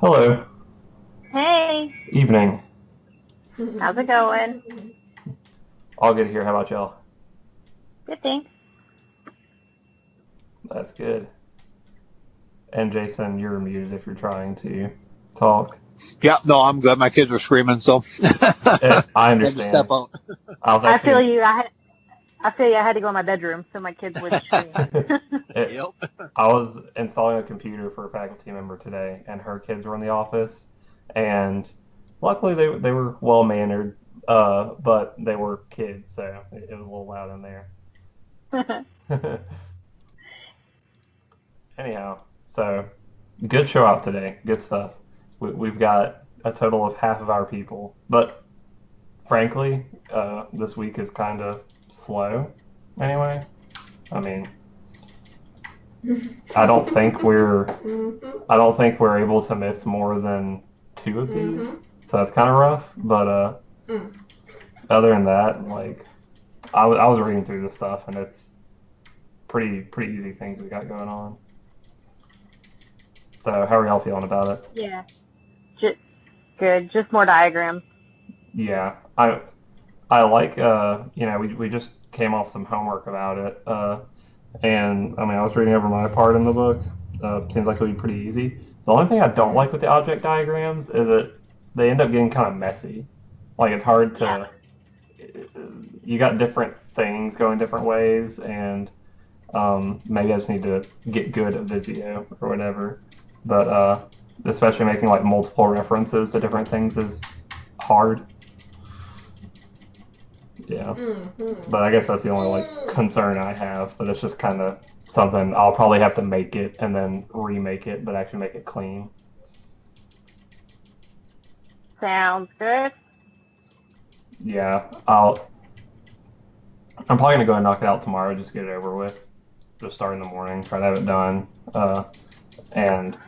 Hello. Hey, Evening. how's it going? All good here. How about y'all? Good, thanks. That's good. And Jason, you're muted if you're trying to talk. Yeah, no, I'm good. My kids were screaming, so I had to step understand. out. I was I actually feel you. I feel you. I had to go in my bedroom so my kids wouldn't scream. it, Yep. I was installing a computer for a faculty member today, and her kids were in the office, and luckily they were well mannered, but they were kids, so it was a little loud in there. Anyhow, so good show out today. Good stuff. We've got a total of half of our people, but frankly, this week is kind of slow. Anyway, I mean, I don't think we're I don't think we're able to miss more than two of these, so that's kind of rough. But other than that, like I was reading through this stuff, and it's pretty easy things we got going on. So how are y'all feeling about it? Yeah, just good. Just more diagrams. Yeah, I like we just came off some homework about it, and I mean I was reading over my part in the book. Seems like it'll be pretty easy. The only thing I don't like with the object diagrams is that they end up getting kind of messy. Like it's hard Yeah, to you got different things going different ways, and maybe I just need to get good at Visio or whatever. But especially making like multiple references to different things is hard. Yeah. But I guess that's the only like concern I have. But it's just kind of something I'll probably have to make it and then remake it, but actually make it clean. sounds good. Yeah, I'm probably gonna go and knock it out tomorrow. Just get it over with. Just start in the morning, try to have it done. And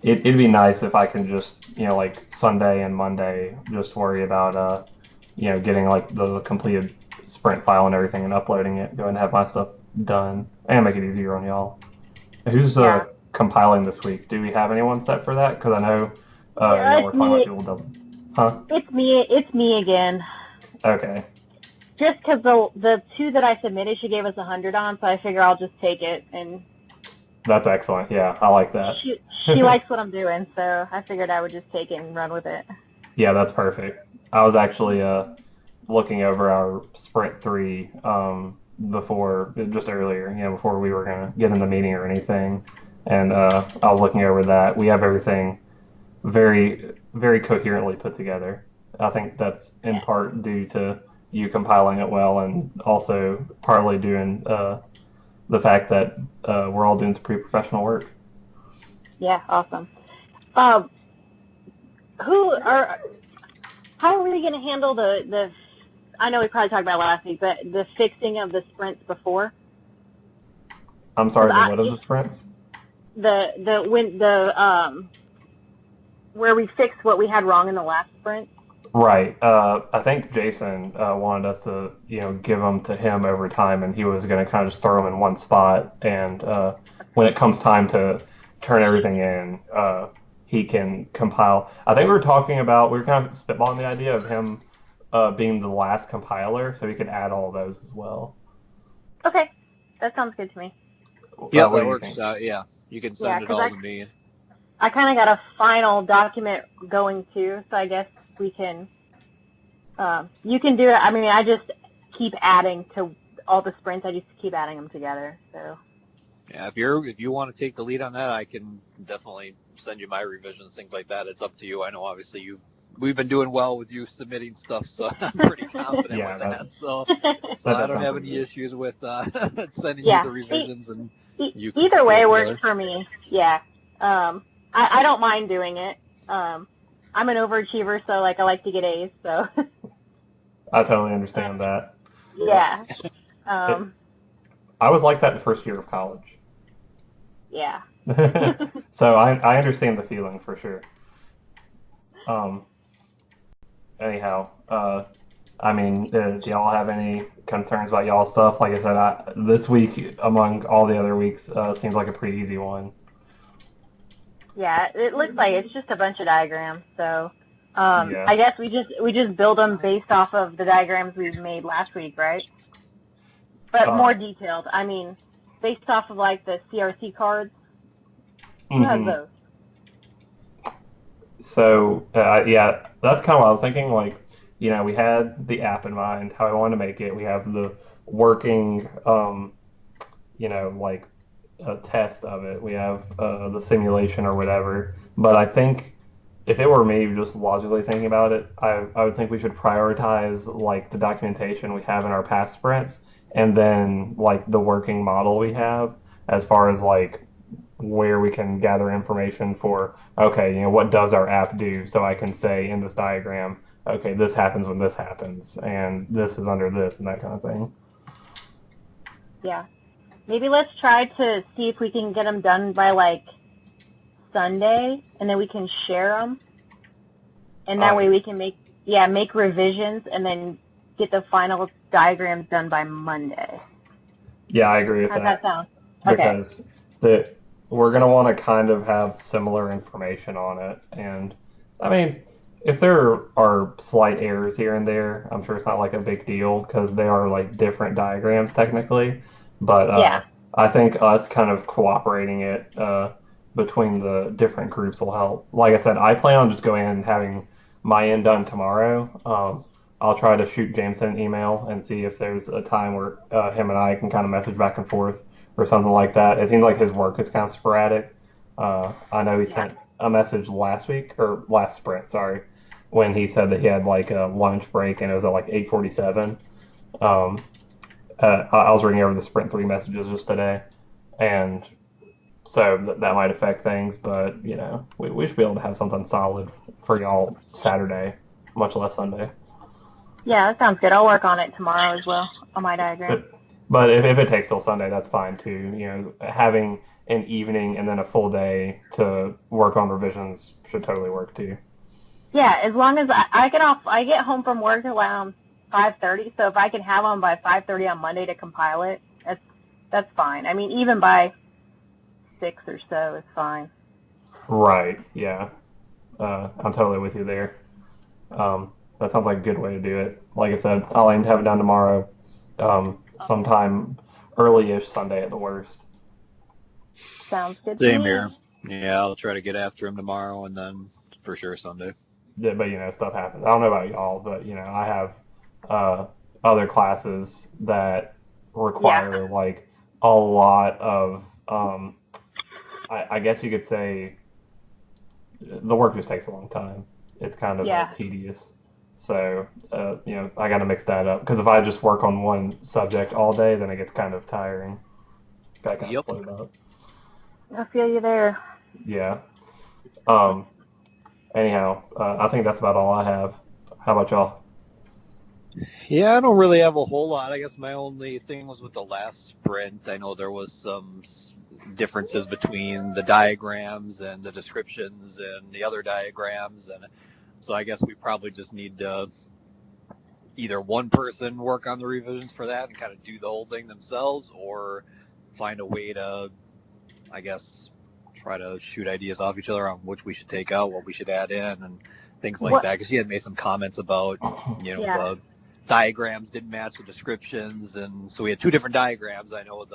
it'd be nice if I can just like Sunday and Monday just worry about getting like the completed sprint file and everything and uploading it. Go and have my stuff done and make it easier on y'all. Who's Yeah, compiling this week? Do we have anyone set for that? Because I know yeah. y'all It's were talking about me. people double. Huh? It's me. It's me again. Okay. Just because the two that I submitted, she gave us 100 on, so I figure I'll just take it. And That's excellent. Yeah, I like that. she likes what I'm doing, so I figured I would just take it and run with it. Yeah, that's perfect. I was actually looking over our Sprint 3 before, just earlier, before we were going to get in the meeting or anything. And I was looking over that. We have everything very, very coherently put together. I think that's in Yeah. part due to you compiling it well and also partly doing the fact that we're all doing some pretty professional work. Yeah. Awesome. Um, who are? How are we going to handle the? I know we probably talked about it last week, but the fixing of the sprints before, I'm because sorry, the I what of the sprints? the when the where we fixed what we had wrong in the last sprint. Right. I think Jason wanted us to, give them to him over time, and he was going to kind of just throw them in one spot. And when it comes time to turn everything in, he can compile. I think we were kind of spitballing the idea of him being the last compiler, so he could add all those as well. Okay, that sounds good to me. Yeah, What that do you works. think? Yeah, you can Yeah, send it because all to me. I kind of got a final document going too, so I guess we can. You can do it. I mean, I just keep adding to all the sprints. I just keep adding them together. So Yeah, if you want to take the lead on that, I can definitely send you my revisions, things like that. It's up to you. I know obviously we've been doing well with you submitting stuff, so I'm pretty confident Yeah, with that. So that I does don't sound have pretty any good. issues with sending you yeah, the revisions and you can either put way it works together. for me. Yeah, I don't mind doing it. I'm an overachiever, so like I like to get A's. So I totally uh, understand that. Yep. yeah, It, um, I was like that the first year of college. yeah. So I understand the feeling for sure. Um, anyhow, I mean, do y'all have any concerns about y'all stuff? Like I said, this week among all the other weeks seems like a pretty easy one. Yeah, it looks like it's just a bunch of diagrams. So Yeah. I guess we just build them based off of the diagrams we made last week, right? But more detailed. I mean, based off of like the CRC cards. Who has those? So, yeah, that's kind of what I was thinking. Like, we had the app in mind, how I wanted to make it. We have the working, like a test of it. We have the simulation or whatever. But I think if it were me just logically thinking about it, I would think we should prioritize like the documentation we have in our past sprints and then like the working model we have as far as like where we can gather information for, okay, what does our app do? So I can say in this diagram, okay, this happens when this happens, and this is under this, and that kind of thing. Yeah. Maybe let's try to see if we can get them done by like Sunday, and then we can share them. And that way we can make revisions and then get the final diagrams done by Monday. Yeah, I agree with that. How's that sound? Because we're going to want to kind of have similar information on it. And, I mean, if there are slight errors here and there, I'm sure it's not like a big deal because they are like different diagrams technically. But I think us kind of cooperating it between the different groups will help. Like I said, I plan on just going in and having my end done tomorrow. I'll try to shoot Jameson an email and see if there's a time where him and I can kind of message back and forth or something like that. It seems like his work is kind of sporadic. I know he sent a message last sprint, sorry, when he said that he had like a lunch break and it was at like 8:47. I was reading over the sprint 3 messages just today, and so that might affect things, but we should be able to have something solid for y'all Saturday, much less Sunday. Yeah, that sounds good. I'll work on it tomorrow as well on my diagram. But if it takes till Sunday, that's fine too. Having an evening and then a full day to work on revisions should totally work too. Yeah, as long as I get home from work around 5:30. So if I can have them by 5:30 on Monday to compile it, that's fine. I mean, even by 6 or so is fine. Right. Yeah. I'm totally with you there. That sounds like a good way to do it. Like I said, I'll aim to have it done tomorrow. Sometime early-ish Sunday at the worst. Sounds good. Same here. Yeah, I'll try to get after him tomorrow and then for sure Sunday. Yeah, but stuff happens. I don't know about y'all, but I have other classes that require like a lot of I guess you could say the work just takes a long time. It's kind of tedious. So, I got to mix that up. Because if I just work on one subject all day, then it gets kind of tiring. Got to kind of split it up. I feel you there. Yeah. Anyhow, I think that's about all I have. How about y'all? Yeah, I don't really have a whole lot. I guess my only thing was with the last sprint. I know there was some differences between the diagrams and the descriptions and the other diagrams, and so I guess we probably just need to either one person work on the revisions for that and kind of do the whole thing themselves, or find a way to, I guess, try to shoot ideas off each other on which we should take out, what we should add in, and things like that. Because she had made some comments about, the diagrams didn't match the descriptions, and so we had 2 different diagrams. I know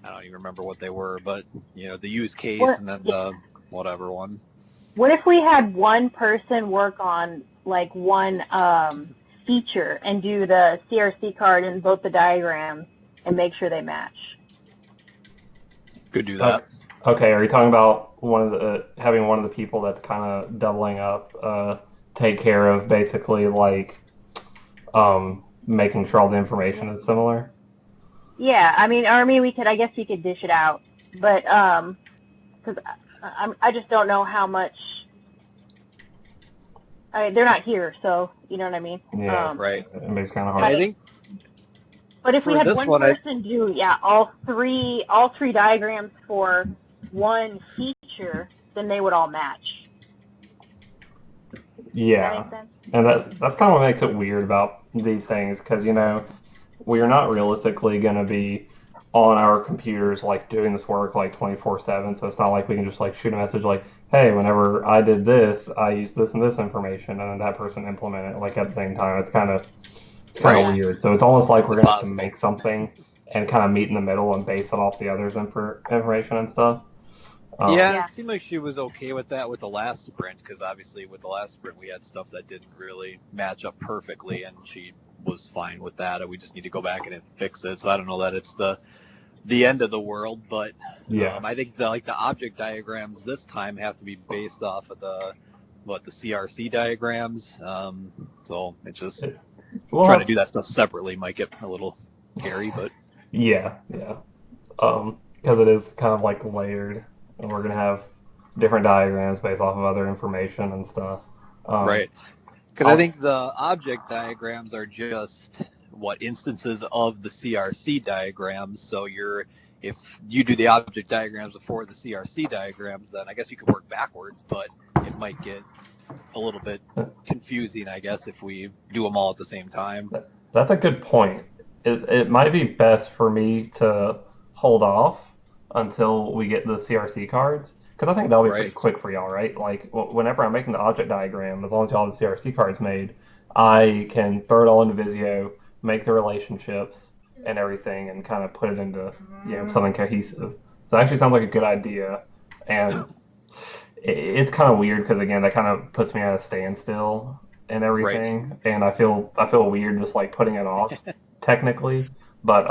I don't even remember what they were, but the use case and then the whatever one. What if we had one person work on like one feature and do the CRC card in both the diagrams and make sure they match? Could do that. Okay, are you talking about having one of the people that's kind of doubling up take care of basically like making sure all the information is similar? Yeah, I mean we could, I guess we could dish it out, but because I just don't know how much. They're not here, so you know what I mean. Yeah, right. It makes kind of hard. I think. But if we had one person do all three diagrams for one feature, then they would all match. Yeah, and that's kind of what makes it weird about these things, because we are not realistically going to be on our computers like doing this work like 24/7. So it's not like we can just like shoot a message like, hey, whenever I did this, I used this and this information, and then that person implemented it like at the same time. It's kind of Right. Yeah. weird. So it's almost like we're It's gonna have to possible. make something and kind of meet in the middle and base it off the others' information and stuff. Yeah, and Yeah. it seemed like she was okay with that with the last sprint, because obviously with the last sprint we had stuff that didn't really match up perfectly, and she was fine with that. And we just need to go back and fix it. So I don't know that it's the end of the world, but Yeah. I think the object diagrams this time have to be based off of the CRC diagrams. So it's just Well, trying to do that stuff separately might get a little hairy, but yeah, yeah. Because it is kind of like layered, and we're gonna have different diagrams based off of other information and stuff. right. Because I I'll- think the object diagrams are just instances of the CRC diagrams. So if you do the object diagrams before the CRC diagrams, then I guess you could work backwards, but it might get a little bit confusing, I guess, if we do them all at the same time. That's a good point. It might be best for me to hold off until we get the CRC cards, because I think that'll be pretty Right. quick for y'all, right? Like, whenever I'm making the object diagram, as long as y'all have the CRC cards made, I can throw it all into Visio, make the relationships and everything, and kind of put it into something cohesive. So it actually sounds like a good idea, and it's kind of weird because again, that kind of puts me at a standstill and everything, and I feel weird just like putting it off technically, but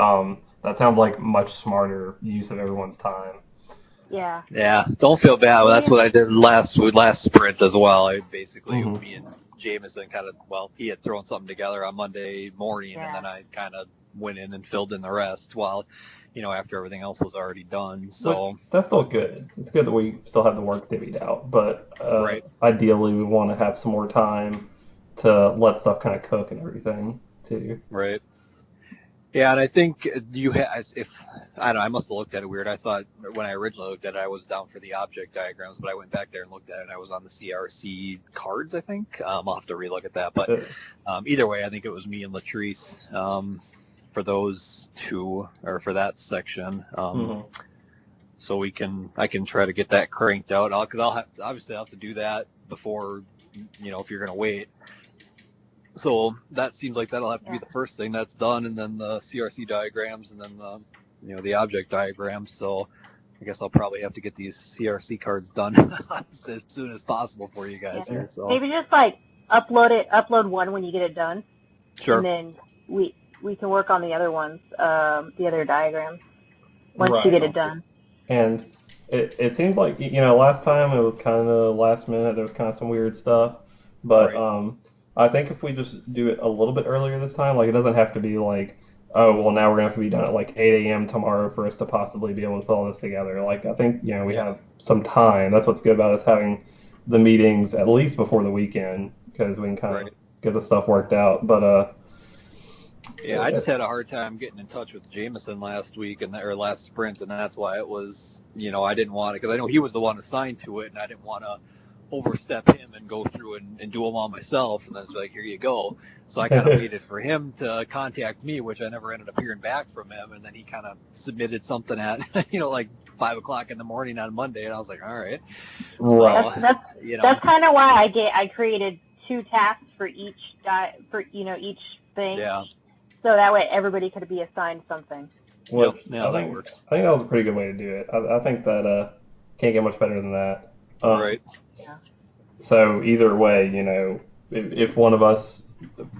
that sounds like much smarter use of everyone's time. Yeah. Yeah, don't feel bad. Well, that's what I did last sprint as well. I basically, Mhm. me and Jameson kind of, he had thrown something together on Monday morning, and Yeah. then I kind of went in and filled in the rest while, after everything else was already done. So, But that's still good. It's good that we still have the work divvied out, but right. ideally we want to have some more time to let stuff kind of cook and everything too. Right. Yeah, and I think I don't know, I must have looked at it weird. I thought when I originally looked at it, I was down for the object diagrams, but I went back there and looked at it, and I was on the CRC cards, I think. I'll have to relook at that, but either way, I think it was me and Latrice for those two, or for that section. Mhm. So I can try to get that cranked out, because I'll have to do that before, if you're gonna wait. So that seems like that'll have to be the first thing that's done, and then the CRC diagrams, and then the object diagrams. So I guess I'll probably have to get these CRC cards done as soon as possible for you guys here. So Maybe just like upload one when you get it done, sure. and then we can work on the other ones, the other diagrams once you get it done. And it seems like last time it was kind of last minute. There was kind of some weird stuff, but Right. I think if we just do it a little bit earlier this time, like it doesn't have to be like, oh well, now we're gonna have to be done at like 8 a.m. tomorrow for us to possibly be able to put all this together. Like I think we have some time. That's what's good about us having the meetings at least before the weekend, because we can kind of Right. get the stuff worked out. But Yeah, I just had a hard time getting in touch with Jameson last week or last sprint, and that's why it was, I didn't want it, because I know he was the one assigned to it, and I didn't want to overstep him and go through and do them all myself, and then it's like, here you go. So I kind of waited for him to contact me, which I never ended up hearing back from him, and then he kind of submitted something at like 5 o'clock in the morning on Monday, and I was like, all right. right. So, That's kind of why I created 2 tasks for each each thing. Yeah. So that way everybody could be assigned something. Well, Yeah, that works. I think that was a pretty good way to do it. I think that can't get much better than that. Right. So either way, if one of us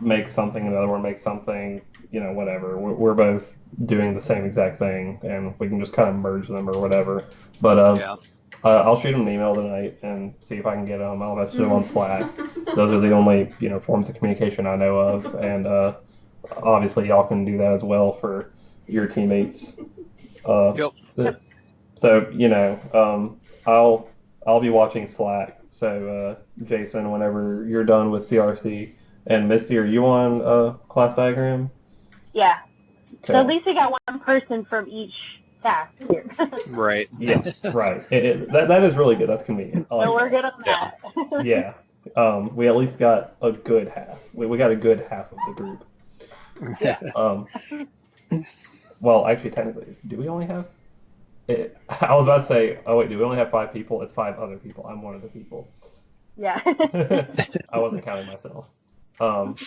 makes something and the other one makes something, whatever. We're both doing the same exact thing, and we can just kind of merge them or whatever. But Yeah. I'll shoot him an email tonight and see if I can get him. I'll message him on Slack. Those are the only forms of communication I know of, and obviously y'all can do that as well for your teammates. Yep. So I'll be watching Slack. So Jason, whenever you're done with CRC, and Misty, are you on class diagram? Yeah. Okay. So at least we got one person from each task here. Right. Yeah, right. That is really good. That's convenient. I like So we're that. good on that. Yeah. We at least got a good half. We got a good half of the group. Yeah. Well, actually, technically, do we only have I was about to say, oh wait, do we only have 5 people? It's 5 other people. I'm one of the people. Yeah. I wasn't counting myself. Um,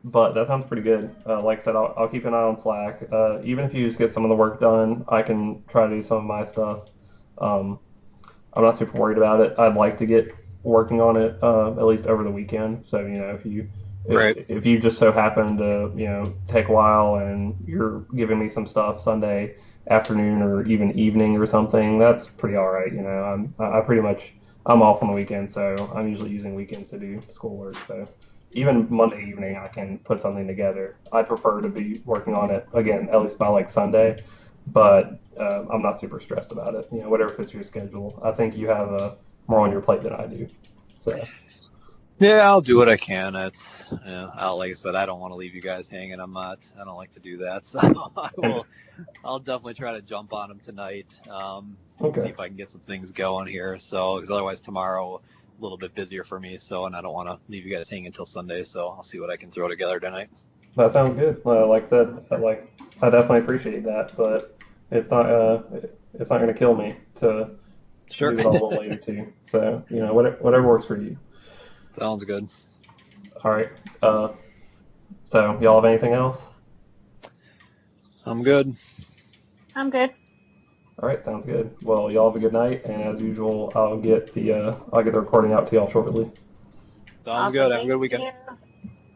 but that sounds pretty good. Like I said, I'll keep an eye on Slack. Even if you just get some of the work done, I can try to do some of my stuff. Um, I'm not super worried about it. I'd like to get working on it at least over the weekend. So if you Right. if you just so happen to take a while and you're giving me some stuff Sunday afternoon or even evening or something, that's pretty all right. I pretty much I'm off on the weekend, so I'm usually using weekends to do schoolwork. So even Monday evening, I can put something together. I prefer to be working on it again, at least by like Sunday, but I'm not super stressed about it. Whatever fits your schedule. I think you have more on your plate than I do. So Yeah, I'll do what I can. It's like I said, I don't want to leave you guys hanging. I don't like to do that. So I'll definitely try to jump on them tonight. See okay, if I can get some things going here. So because otherwise tomorrow a little bit busier for me. So and I don't want to leave you guys hanging until Sunday. So I'll see what I can throw together tonight. that sounds good. Like I said, I definitely appreciate that, but it's not going to kill me to Sure. do it all a little later too. So whatever works for you. Sounds good. All right. So y'all have anything else? I'm good. I'm good. All right, sounds good. Well, y'all have a good night, and as usual, I'll get the recording out to y'all shortly. Sounds Awesome. good. Have a Thank good weekend. you.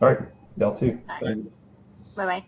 All right, y'all too. Bye bye.